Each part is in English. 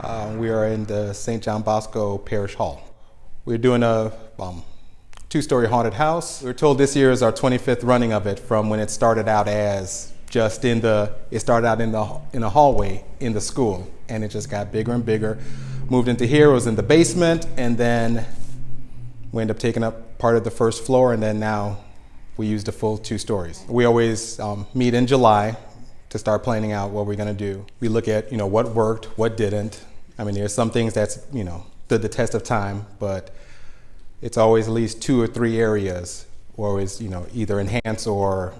We are in the St. John Bosco Parish Hall. We're doing a two-story haunted house. We're told this year is our 25th running of it, from when it started out as just it started out in a hallway in the school, and it just got bigger and bigger. Moved into here, it was in the basement, and then we ended up taking up part of the first floor, and then now we use the full 2 stories. We always meet in July to start planning out what we're gonna do. We look at what worked, what didn't. I mean, there's some things that's stood the test of time, but it's always at least 2 or 3 areas where always either enhance or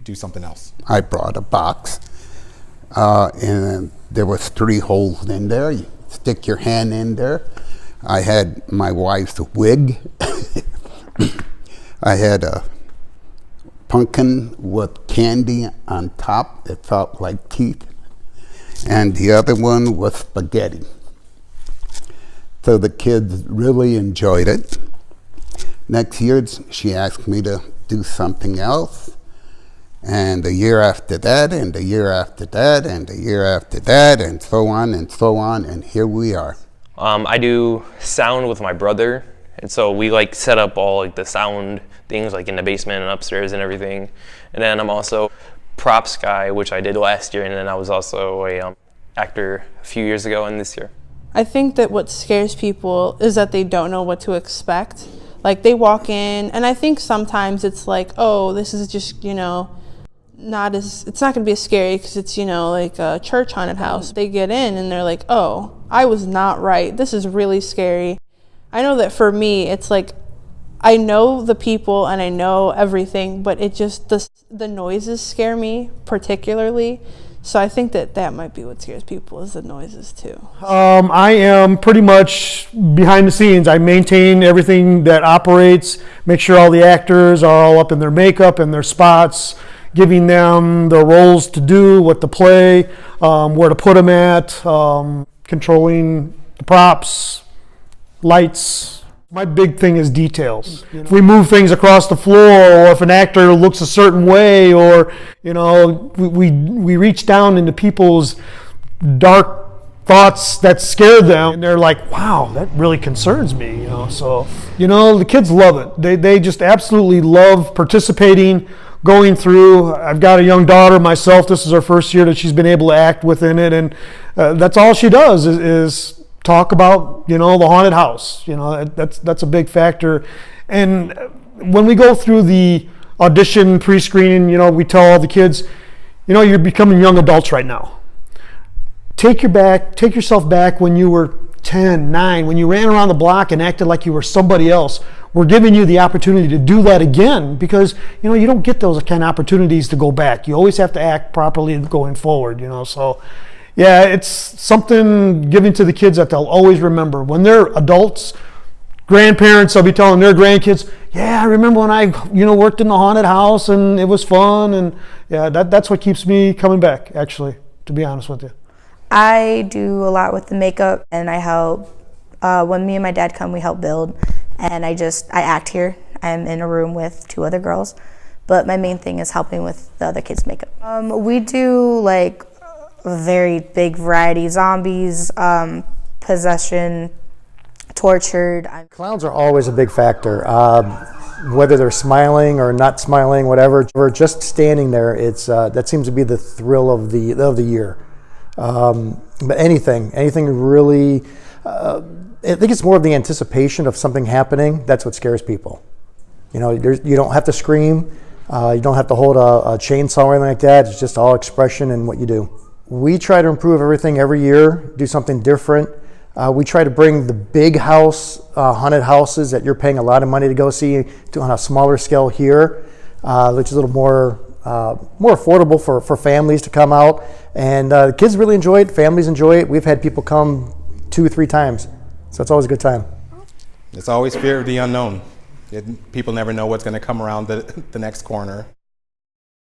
do something else. I brought a box, and there was 3 holes in there. You stick your hand in there. I had my wife's wig. I had a pumpkin with candy on top. It felt like teeth. And the other one was spaghetti. So the kids really enjoyed it. Next year, she asked me to do something else. And the year after that, and the year after that, and the year after that, and so on, and here we are. I do sound with my brother, and so we set up all the sound things in the basement and upstairs and everything. And then I'm also props guy, which I did last year, and then I was also a actor a few years ago and this year. I think that what scares people is that they don't know what to expect. They walk in, and I think sometimes it's oh, this is just it's not gonna be as scary because it's a church haunted house. They get in and they're oh, I was not right, this is really scary. I know that for me it's I know the people and I know everything, but it just the noises scare me particularly. So I think that might be what scares people, is the noises too. I am pretty much behind the scenes. I maintain everything that operates, make sure all the actors are all up in their makeup and their spots, giving them the roles to do, what to play, where to put them at, controlling the props, lights. My big thing is details. If we move things across the floor, or if an actor looks a certain way, or we reach down into people's dark thoughts that scare them, and they're wow, that really concerns me. So the kids love it. They just absolutely love participating, going through. I've got a young daughter myself. This is her first year that she's been able to act within it, and that's all she does is talk about the haunted house. That's a big factor. And when we go through the audition pre-screening, we tell all the kids, you're becoming young adults right now. Take yourself back when you were 10, 9, when you ran around the block and acted like you were somebody else. We're giving you the opportunity to do that again, because you don't get those kind of opportunities to go back. You always have to act properly going forward. So yeah, it's something given to the kids that they'll always remember. When they're adults, grandparents, they'll be telling their grandkids, yeah, I remember when I worked in the haunted house and it was fun. And yeah, that's what keeps me coming back, actually, to be honest with you. I do a lot with the makeup, and I help. When me and my dad come, we help build, and I act here. I'm in a room with 2 other girls, but my main thing is helping with the other kids' makeup. We do a very big variety: zombies, possession, tortured. Clowns are always a big factor. Whether they're smiling or not smiling, whatever, we're just standing there. It's that seems to be the thrill of the year. But anything really, I think it's more of the anticipation of something happening. That's what scares people. You don't have to scream. You don't have to hold a chainsaw or anything like that. It's just all expression in what you do. We try to improve everything every year, do something different. We try to bring the big house, haunted houses that you're paying a lot of money to go see to on a smaller scale here, which is a little more affordable for families to come out. And the kids really enjoy it, families enjoy it. We've had people come 2 or 3 times, so it's always a good time. It's always fear of the unknown. People never know what's going to come around the next corner.